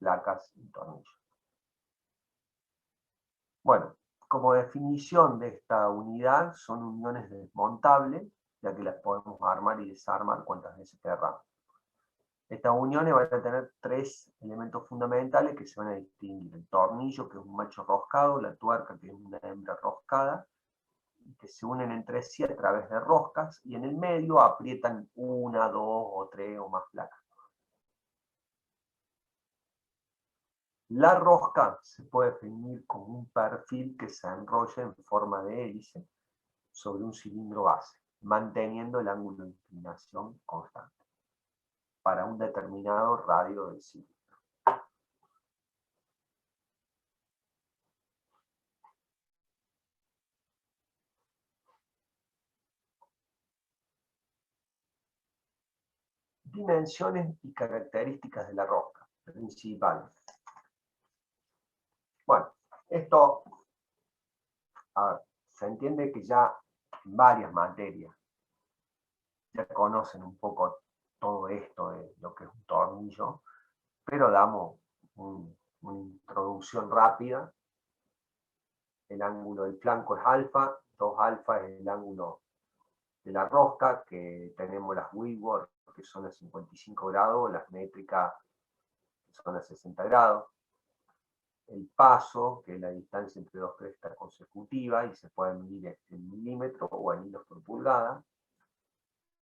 placas y tornillos. Bueno, como definición de esta unidad, son uniones desmontables, ya que las podemos armar y desarmar cuantas veces querramos. Estas uniones van a tener tres elementos fundamentales que se van a distinguir: el tornillo, que es un macho roscado; la tuerca, que es una hembra roscada, que se unen entre sí a través de roscas, y en el medio aprietan una, dos o tres o más placas. La rosca se puede definir como un perfil que se enrolla en forma de hélice sobre un cilindro base, manteniendo el ángulo de inclinación constante para un determinado radio del cilindro. Dimensiones y características de la rosca principales. Bueno, esto, se entiende que ya varias materias ya conocen un poco todo esto de lo que es un tornillo, pero damos una introducción rápida. El ángulo del flanco es alfa, 2 alfa es el ángulo de la rosca, que tenemos las Whitworth, que son a 55 grados, las métricas, que son a 60 grados. El paso, que es la distancia entre dos crestas consecutivas, y se puede medir en milímetros o en hilos por pulgada.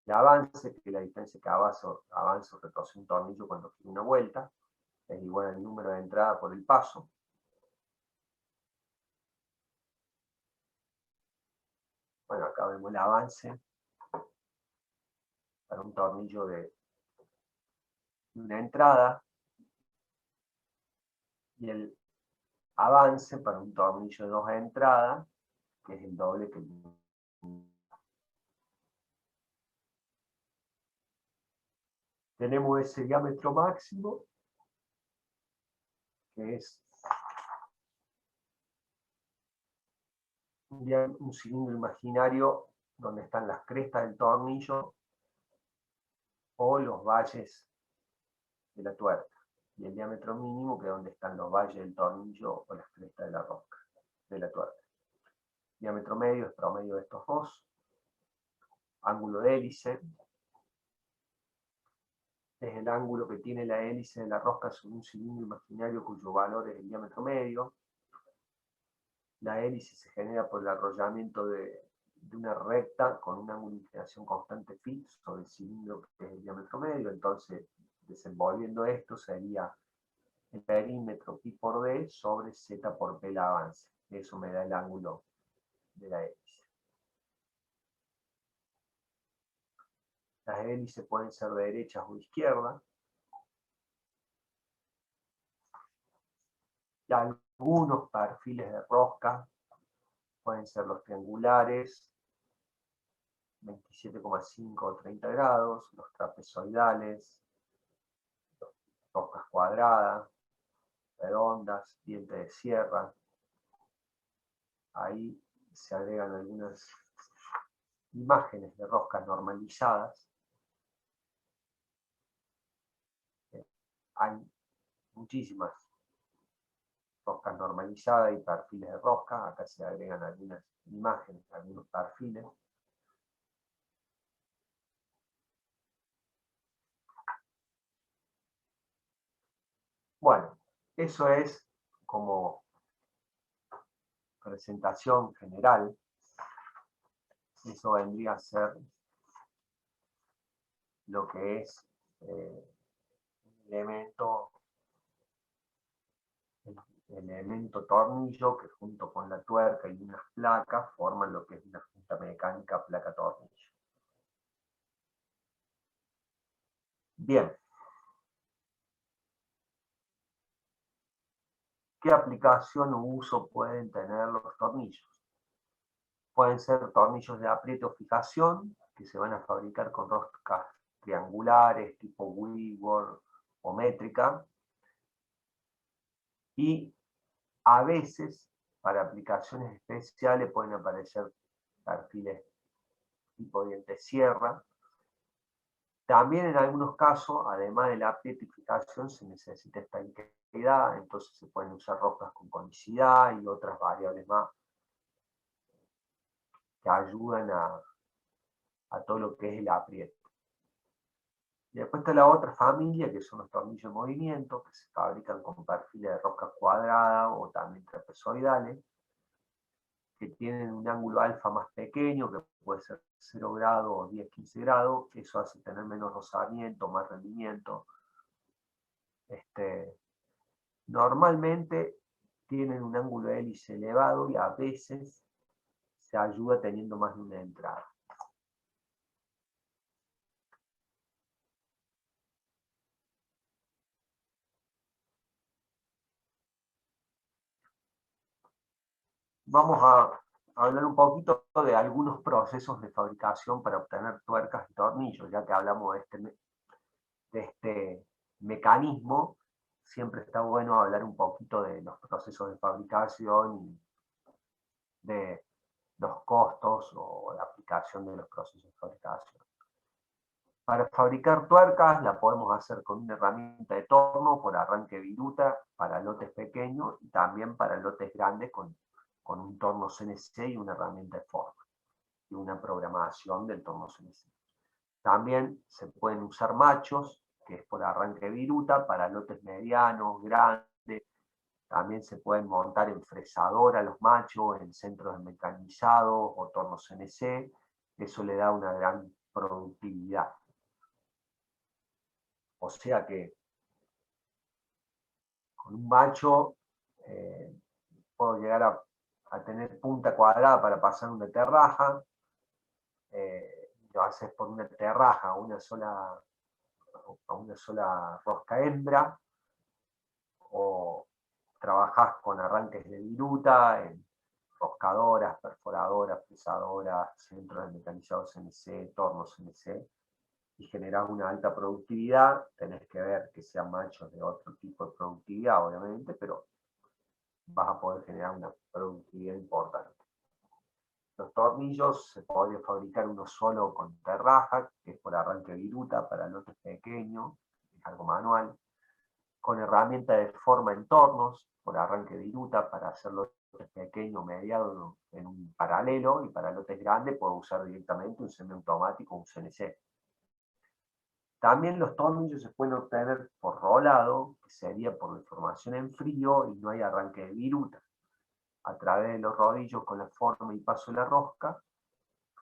El avance, que es la distancia que avanza o retrocede un tornillo cuando gira una vuelta, es igual al número de entrada por el paso. Bueno, acá vemos el avance para un tornillo de una entrada, y el avance para un tornillo de 2 entradas, que es el doble que el... Tenemos ese diámetro máximo, que es un cilindro imaginario donde están las crestas del tornillo o los valles de la tuerca, y el diámetro mínimo, que es donde están los valles del tornillo o las crestas de la rosca, de la tuerca. Diámetro medio es promedio de estos dos. Ángulo de hélice es el ángulo que tiene la hélice de la rosca sobre un cilindro imaginario cuyo valor es el diámetro medio. La hélice se genera por el arrollamiento de una recta con un ángulo de inclinación constante phi sobre el cilindro, que es el diámetro medio. Entonces, desenvolviendo esto, sería el perímetro pi por d sobre z por p el avance. Eso me da el ángulo de la hélice. Las hélices pueden ser de derechas o izquierdas. Y algunos perfiles de rosca pueden ser los triangulares, 27,5 o 30 grados, los trapezoidales, roscas cuadradas, redondas, diente de sierra. Ahí se agregan algunas imágenes de roscas normalizadas. Hay muchísimas roscas normalizadas y perfiles de rosca. Acá se agregan algunas imágenes, algunos perfiles. Bueno, eso es como presentación general. Eso vendría a ser lo que es el elemento tornillo, que junto con la tuerca y unas placas forman lo que es una junta mecánica placa-tornillo. Bien. ¿Qué aplicación o uso pueden tener los tornillos? Pueden ser tornillos de apriete o fijación, que se van a fabricar con roscas triangulares, tipo Whitworth o métrica. Y a veces, para aplicaciones especiales, pueden aparecer perfiles tipo diente sierra, También en algunos casos, además de la pietificación, se necesita estabilidad, entonces se pueden usar roscas con conicidad y otras variables más que ayudan a todo lo que es el apriete. Y después está la otra familia, que son los tornillos de movimiento, que se fabrican con perfiles de rosca cuadrada o también trapezoidales, que tienen un ángulo alfa más pequeño, que puede ser 0 grados o 10-15 grados, eso hace tener menos rozamiento, más rendimiento. Normalmente tienen un ángulo de hélice elevado y a veces se ayuda teniendo más de una entrada. Vamos a hablar un poquito de algunos procesos de fabricación para obtener tuercas y tornillos, ya que hablamos de este mecanismo. Siempre está bueno hablar un poquito de los procesos de fabricación y de los costos o la aplicación de los procesos de fabricación. Para fabricar tuercas la podemos hacer con una herramienta de torno por arranque viruta para lotes pequeños y también para lotes grandes con un torno CNC y una herramienta de forma y una programación del torno CNC. También se pueden usar machos, que es por arranque viruta, para lotes medianos, grandes. También se pueden montar en fresadora los machos, en centros mecanizados o tornos CNC. Eso le da una gran productividad. O sea que con un macho puedo llegar a tener punta cuadrada para pasar una terraja. Lo haces por una terraja a una sola rosca hembra, o trabajás con arranques de viruta, en roscadoras, perforadoras, fresadoras, centros de mecanizados CNC, tornos CNC, y generás una alta productividad. Tenés que ver que sean machos de otro tipo de productividad, obviamente, pero vas a poder generar una productividad importante. Los tornillos se podría fabricar uno solo con terraja, que es por arranque viruta para lotes pequeños, es algo manual, con herramienta de forma en tornos, por arranque viruta, para hacer lotes pequeños, mediados en un paralelo, y para lotes grandes puedo usar directamente un semiautomático o un CNC. También los tornillos se pueden obtener por rolado, que sería por deformación en frío y no hay arranque de viruta. A través de los rodillos con la forma y paso de la rosca,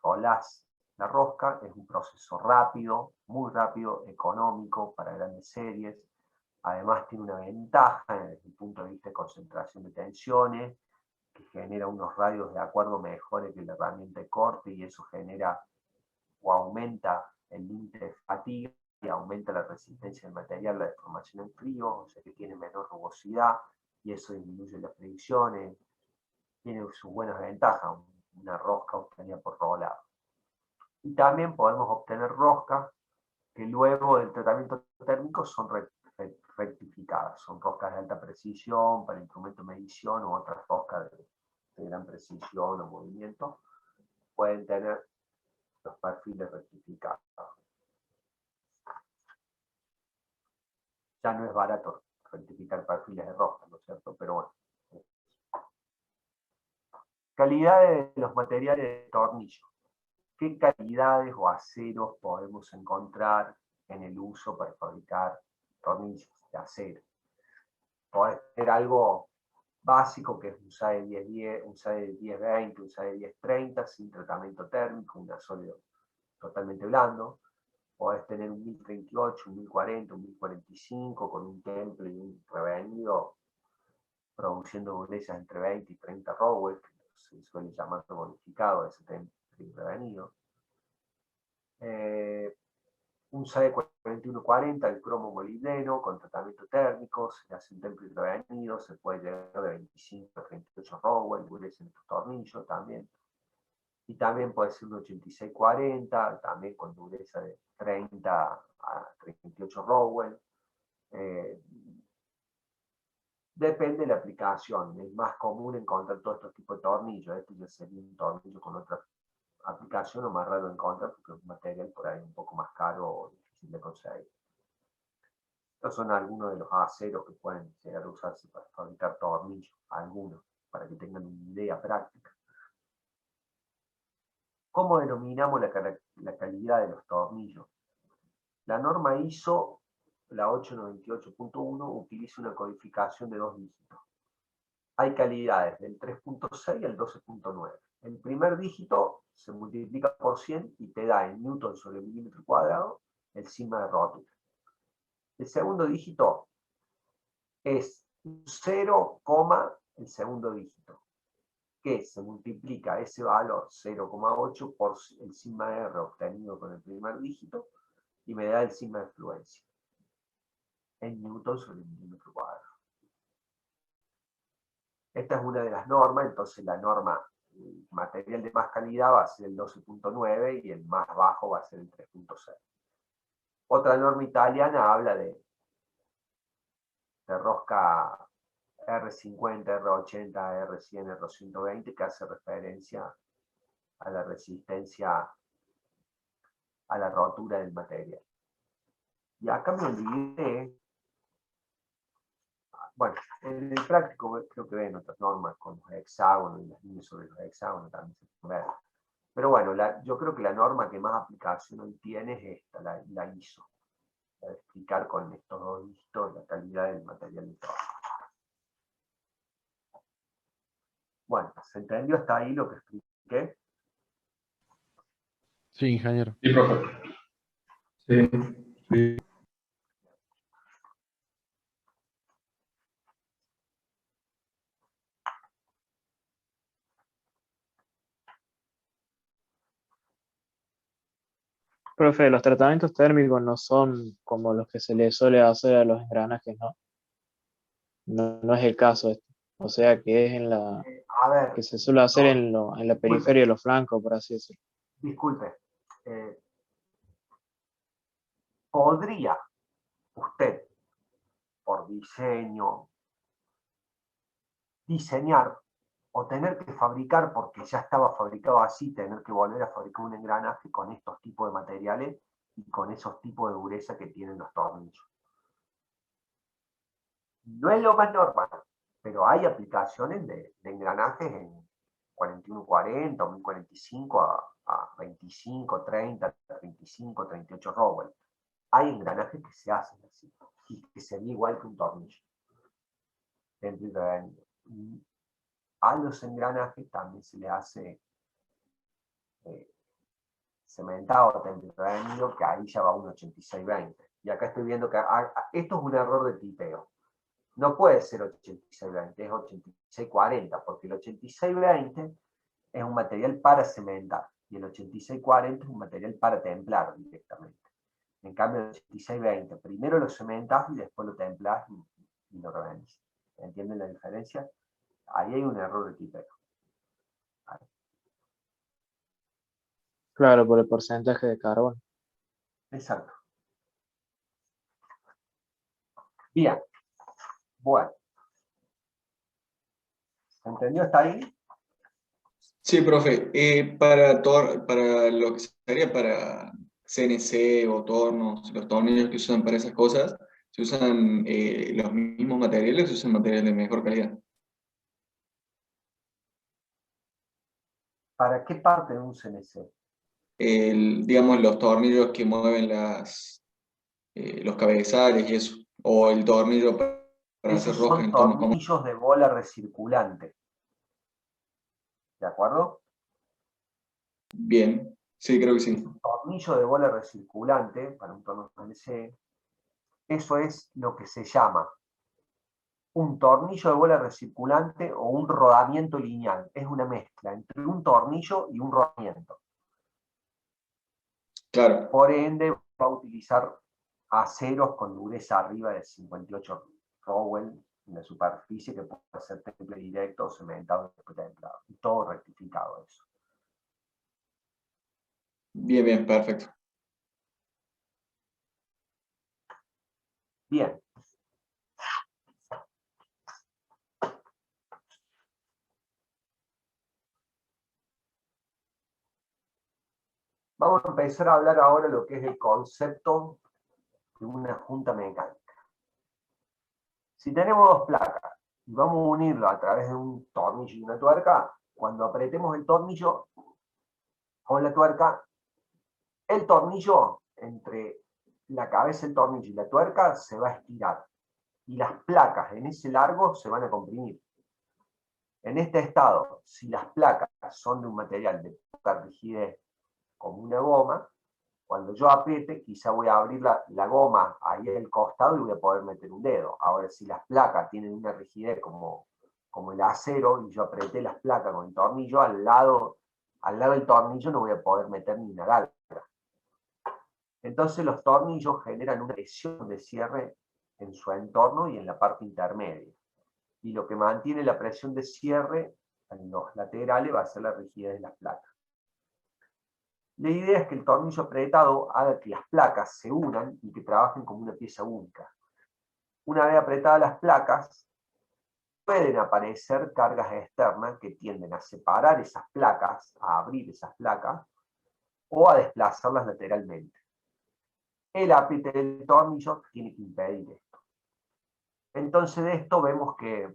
rolás la rosca, es un proceso rápido, muy rápido, económico para grandes series. Además tiene una ventaja desde el punto de vista de concentración de tensiones, que genera unos radios de acuerdo mejores que la herramienta de corte, y eso genera o aumenta el límite de fatiga y aumenta la resistencia del material, la deformación en frío, o sea que tiene menor rugosidad y eso disminuye las fricciones. Tiene sus buenas ventajas, una rosca obtenida por rolado. Y también podemos obtener roscas que luego del tratamiento térmico son rectificadas. Son roscas de alta precisión para instrumentos de medición u otras roscas de gran precisión o movimiento. Pueden tener los perfiles rectificados. Ya no es barato rectificar perfiles de rosca, ¿no es cierto? Pero bueno. Calidad de los materiales de tornillo. ¿Qué calidades o aceros podemos encontrar en el uso para fabricar tornillos de acero? Podés tener algo básico, que es un SAE 1010, un SAE 1020, un SAE 1030, sin tratamiento térmico, un sólido totalmente blando. Podés tener un 1038, un 1040, un 1045, con un temple y un revenido, produciendo durezas entre 20 y 30 Rowell, que se suele llamar bonificado ese temple y revenido. Un SAE 4140, el cromo molibdeno, con tratamiento térmico, se hace un temple y revenido, se puede llegar de 25 a 38 Rowell, dureza en estos tornillos también. Y también puede ser un 8640, también con dureza de 30 a 38 Rowell. Depende de la aplicación. Es más común encontrar todos estos tipos de tornillos. Este ya sería un tornillo con otra aplicación, o más raro de encontrar porque es un material por ahí un poco más caro o difícil difícil de conseguir. Estos son algunos de los aceros que pueden llegar a usarse para fabricar tornillos, algunos, para que tengan una idea práctica. ¿Cómo denominamos la calidad de los tornillos? La norma ISO, la 898.1, utiliza una codificación de 2 dígitos. Hay calidades del 3.6 al 12.9. El primer dígito se multiplica por 100 y te da en newton sobre milímetro cuadrado el sigma de rotura. El segundo dígito es 0, el segundo dígito, que se multiplica ese valor 0,8 por el sigma R obtenido con el primer dígito y me da el sigma de fluencia en newton sobre milímetro cuadrado. Esta es una de las normas, entonces la norma material de más calidad va a ser el 12.9 y el más bajo va a ser el 3.6. Otra norma italiana habla de rosca R50, R80, R100, R120, que hace referencia a la resistencia a la rotura del material. Y acá me olvidé, bueno, en el práctico creo que ven otras normas con los hexágonos y las líneas sobre los hexágonos también se pueden ver. Pero bueno, yo creo que la norma que más aplicación hoy tiene es esta, la ISO. Para explicar con estos 2 dígitos la calidad del material de trabajo. Bueno, ¿se entendió hasta ahí lo que expliqué? Sí, ingeniero. Sí, profe. Sí. Sí. Profe, los tratamientos térmicos no son como los que se le suele hacer a los engranajes, ¿no? No es el caso esto. O sea que es A ver, que se suele hacer en la periferia de los flancos, por así decirlo. disculpe. ¿Podría usted, por diseño, diseñar o tener que fabricar, porque ya estaba fabricado así, tener que volver a fabricar un engranaje con estos tipos de materiales y con esos tipos de dureza que tienen los tornillos? No es lo más normal, pero hay aplicaciones de engranajes en 4140 o 1045 a 25, 30, 35, 38 Rowell. Hay engranajes que se hacen así y que se ve igual que un tornillo. A los engranajes también se le hace cementado temperario, que ahí ya va un 8620. Y acá estoy viendo que esto es un error de tipeo. No puede ser 8620, es 8640, porque el 8620 es un material para cementar y el 8640 es un material para templar directamente. En cambio, el 8620 primero lo cementas y después lo templas y lo revendes. ¿Entienden la diferencia? Ahí hay un error de tipeo. Claro, por el porcentaje de carbono. Exacto. Bien. Bueno. ¿Se entendió hasta ahí? Sí, profe. Para lo que sería para CNC o tornos, los tornillos que se usan para esas cosas, ¿se usan los mismos materiales o se usan materiales de mejor calidad? ¿Para qué parte de un CNC? Digamos, los tornillos que mueven los cabezales y eso, o el tornillo para hacer Esos rosca en son el torno común. tornillos de bola recirculante. ¿De acuerdo? Bien, sí, creo que sí. Un tornillo de bola recirculante para un torno CNC, eso es lo que se llama un tornillo de bola recirculante o un rodamiento lineal. Es una mezcla entre un tornillo y un rodamiento. Claro, Por ende, va a utilizar aceros con dureza arriba de 58 Rowell en la superficie, que puede ser temple directo, cementado y templado. Y todo rectificado eso. bien, bien, perfecto. Bien. Vamos a empezar a hablar ahora de lo que es el concepto de una junta mecánica. Si tenemos dos placas y vamos a unirlo a través de un tornillo y una tuerca, cuando apretemos el tornillo con la tuerca, el tornillo entre la cabeza del tornillo y la tuerca se va a estirar y las placas en ese largo se van a comprimir. En este estado, si las placas son de un material de poca rigidez como una goma, cuando yo apriete, quizá voy a abrir la goma ahí al costado y voy a poder meter un dedo. Ahora, si las placas tienen una rigidez como el acero y yo apreté las placas con el tornillo, al lado del tornillo no voy a poder meter ni una galga. Entonces los tornillos generan una presión de cierre en su entorno y en la parte intermedia. Y lo que mantiene la presión de cierre en los laterales va a ser la rigidez de las placas. La idea es que el tornillo apretado haga que las placas se unan y que trabajen como una pieza única. Una vez apretadas las placas, pueden aparecer cargas externas que tienden a separar esas placas, a abrir esas placas, o a desplazarlas lateralmente. El apriete del tornillo tiene que impedir esto. Entonces de esto vemos que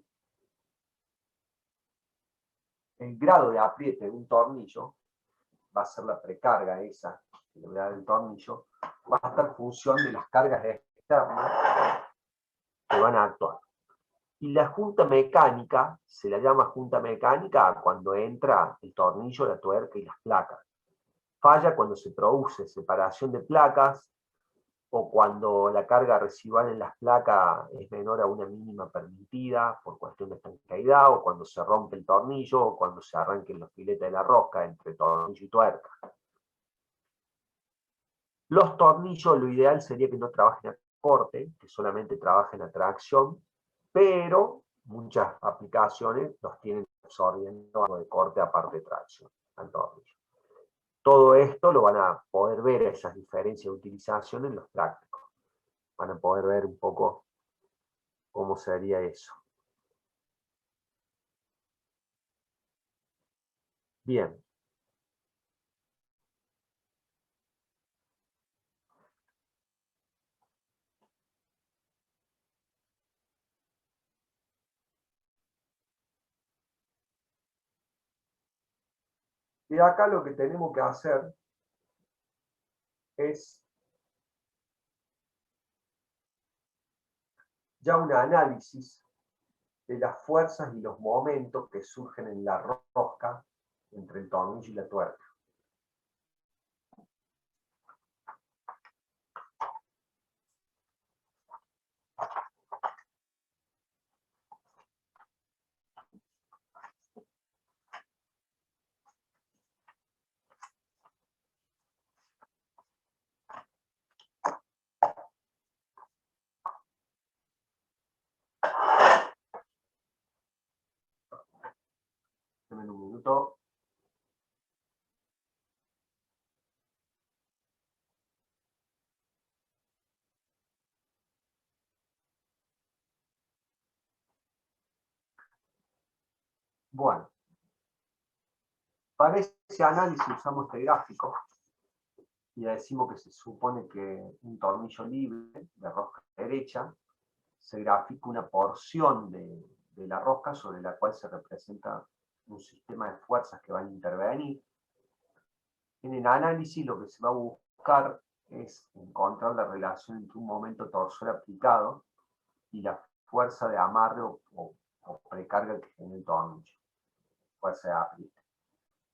el grado de apriete de un tornillo va a ser la precarga esa que le voy a dar el tornillo, va a estar en función de las cargas externas que van a actuar. Y la junta mecánica, se la llama junta mecánica cuando entra el tornillo, la tuerca y las placas. Falla cuando se produce separación de placas o cuando la carga residual en las placas es menor a una mínima permitida por cuestión de estanqueidad, o cuando se rompe el tornillo, o cuando se arranquen los filetes de la rosca entre tornillo y tuerca. Los tornillos, lo ideal sería que no trabajen a corte, que solamente trabajen a tracción, pero muchas aplicaciones los tienen absorbiendo algo de corte aparte de tracción al tornillo. Todo esto lo van a poder ver, esas diferencias de utilización en los prácticos. Van a poder ver un poco cómo sería eso. Bien. Y acá lo que tenemos que hacer es ya un análisis de las fuerzas y los momentos que surgen en la rosca entre el tornillo y la tuerca. Dame un minuto. Bueno, para ese análisis usamos este gráfico y decimos que se supone que un tornillo libre de rosca derecha se grafica una porción de la rosca sobre la cual se representa un sistema de fuerzas que van a intervenir. En el análisis lo que se va a buscar es encontrar la relación entre un momento torsor aplicado y la fuerza de amarre o precarga que genera el tornillo, fuerza de apriete.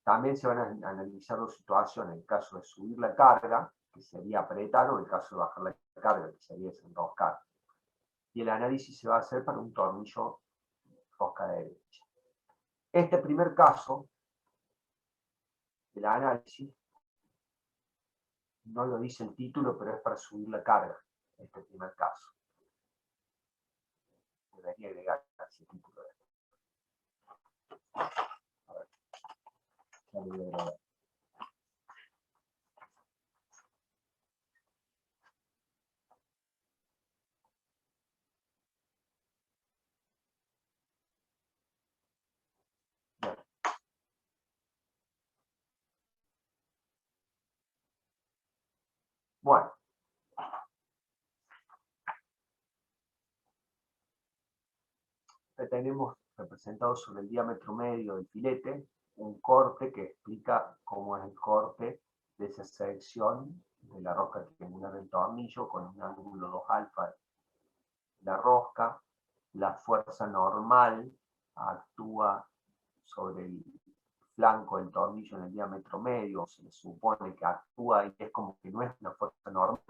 También se van a analizar dos situaciones, el caso de subir la carga, que sería apretar, o el caso de bajar la carga, que sería desenroscar. Y el análisis se va a hacer para un tornillo rosca derecha. Este primer caso del análisis no lo dice el título, pero es para subir la carga, este primer caso. Debería agregar ese título. A ver, ya lo voy a agregar. Bueno, tenemos representado sobre el diámetro medio del filete un corte que explica cómo es el corte de esa sección de la rosca triangular del tornillo con un ángulo 2 alfa. La rosca, la fuerza normal actúa sobre el flanco del tornillo en el diámetro medio, se le supone que actúa y es como que no es una fuerza normal,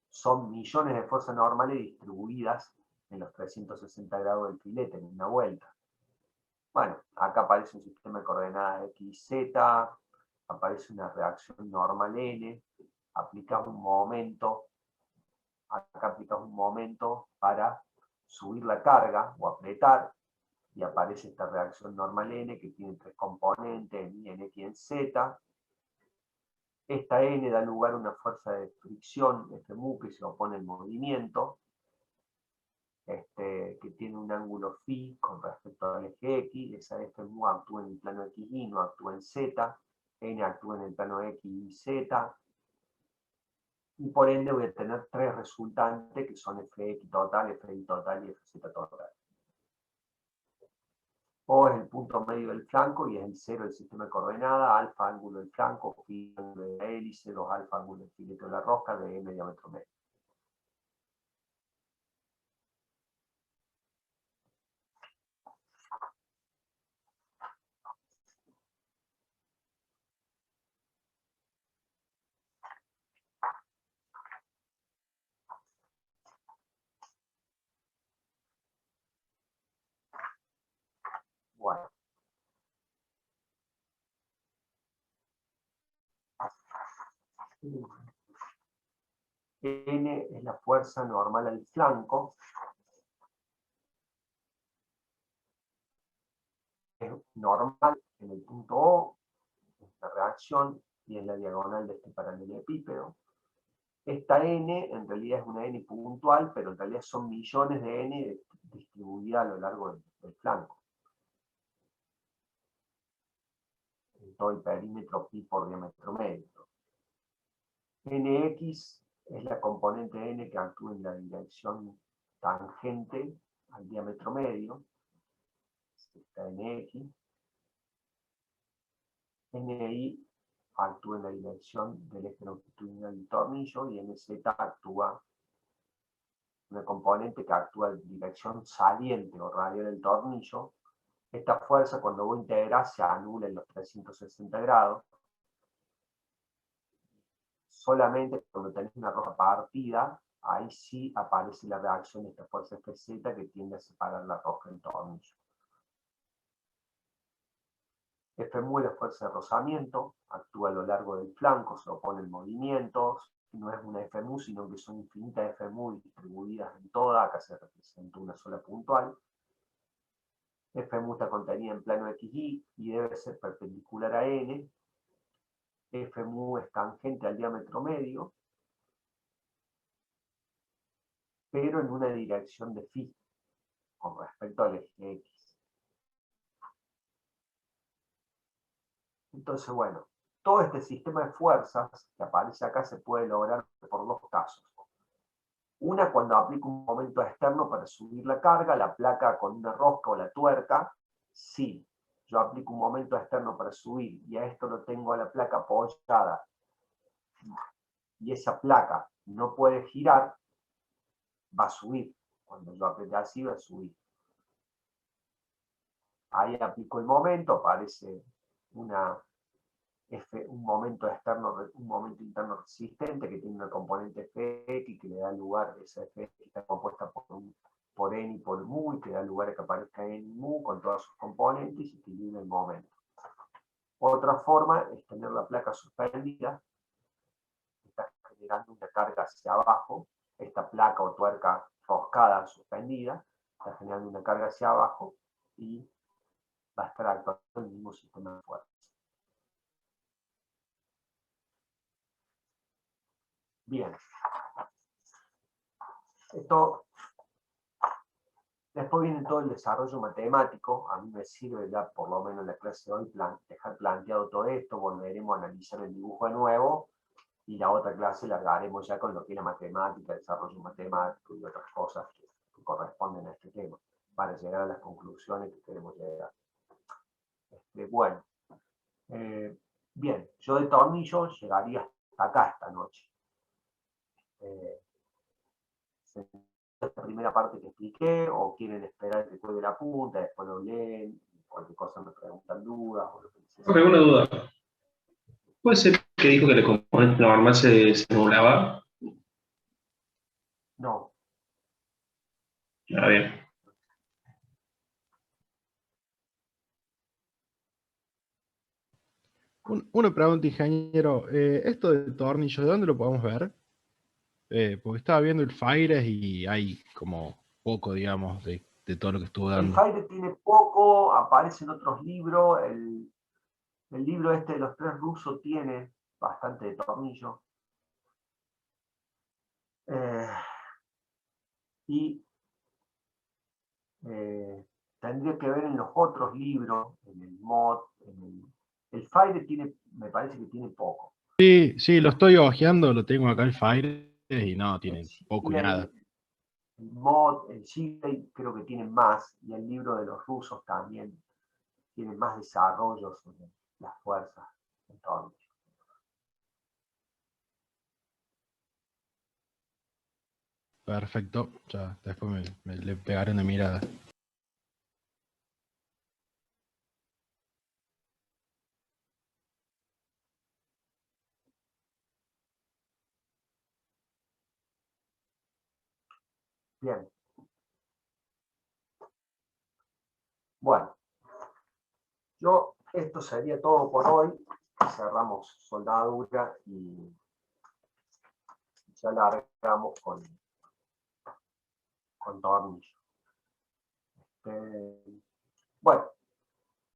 son millones de fuerzas normales distribuidas en los 360 grados del filete en una vuelta. Bueno, acá aparece un sistema de coordenadas X y Z, aparece una reacción normal N, aplicas un momento, acá aplicas un momento para subir la carga o apretar, y aparece esta reacción normal N que tiene tres componentes, en Y, en X y en Z. Esta N da lugar a una fuerza de fricción, Fmu, que se opone al movimiento, que tiene un ángulo phi con respecto al eje X, esa Fmu actúa en el plano XY, no actúa en Z, N actúa en el plano X y Z, y por ende voy a tener tres resultantes que son Fx total, Fy total y Fz total. O es el punto medio del flanco y es el cero del sistema de coordenadas, alfa ángulo del flanco, phi ángulo de la hélice, 2 alfa ángulo del filete de la rosca, de m diámetro medio. Bueno. N es la fuerza normal al flanco. Es normal en el punto O, es la reacción, y en la diagonal de este paralelepípedo. Esta N en realidad es una N puntual, pero en realidad son millones de N distribuidas a lo largo del flanco. En todo el perímetro pi por diámetro medio. Nx es la componente N que actúa en la dirección tangente al diámetro medio. Está Nx. Ni actúa en la dirección del eje longitudinal del tornillo y Nz actúa una componente que actúa en dirección saliente o radial del tornillo. Esta fuerza cuando vos integras se anula en los 360 grados. Solamente cuando tenés una rosca partida, ahí sí aparece la reacción de esta fuerza Fz que tiende a separar la rosca del tornillo. Fmu es la fuerza de rozamiento, actúa a lo largo del flanco, se opone en movimientos, no es una Fmu, sino que son infinitas Fmu distribuidas en toda, acá se representa una sola puntual. Fmu está contenida en plano XY y debe ser perpendicular a N. Fmu es tangente al diámetro medio, pero en una dirección de phi, con respecto al eje X. Entonces, bueno, todo este sistema de fuerzas que aparece acá se puede lograr por dos casos. Una, cuando aplico un momento externo para subir la carga, la placa con una rosca o la tuerca, sí, yo aplico un momento externo para subir y a esto lo tengo a la placa apoyada y esa placa no puede girar, va a subir. Cuando yo apriete así, va a subir. Ahí aplico el momento, aparece un momento externo, un momento interno resistente que tiene una componente Fx que le da lugar, esa Fx está compuesta por N y por mu, y que da lugar a que aparezca N y mu con todas sus componentes y equilibra el momento. Otra forma es tener la placa suspendida, está generando una carga hacia abajo, esta placa o tuerca roscada suspendida, está generando una carga hacia abajo y va a estar actuando el mismo sistema de fuerza. Bien. Esto, después viene todo el desarrollo matemático. A mí me sirve ya, por lo menos en la clase de hoy, dejar planteado todo esto. Volveremos a analizar el dibujo de nuevo y la otra clase largaremos ya con lo que es la matemática, el desarrollo matemático y otras cosas que corresponden a este tema. para llegar a las conclusiones que queremos llegar. Bueno, bien, yo de tornillo llegaría hasta acá esta noche. La primera parte que expliqué, o quieren esperar que cuelgue la punta, después lo leen, cualquier cosa me preguntan dudas, o lo que Ok, una duda. ¿Puede ser que dijo que el componente normal se nublaba? No, Ah, bien. Una pregunta, ingeniero. Esto de tornillo, ¿de dónde lo podemos ver? Porque estaba viendo el Fires y hay como poco, digamos, de todo lo que estuvo el dando. Fire tiene poco, aparece en otros libros, el libro este de los 3 rusos tiene bastante de tornillo. Y tendría que ver en los otros libros, en el mod, el Fire tiene, me parece que tiene poco. Sí, lo estoy hojeando, lo tengo acá el Fires y no, tiene poco Y y nada. el mod, el Gmail creo que tiene más, y el libro de los rusos también tiene más desarrollo sobre las fuerzas en tornillo. Perfecto, ya después le pegaré una mirada. Bien. Bueno, esto sería todo por hoy. Cerramos soldadura y ya largamos con tornillo. Bueno,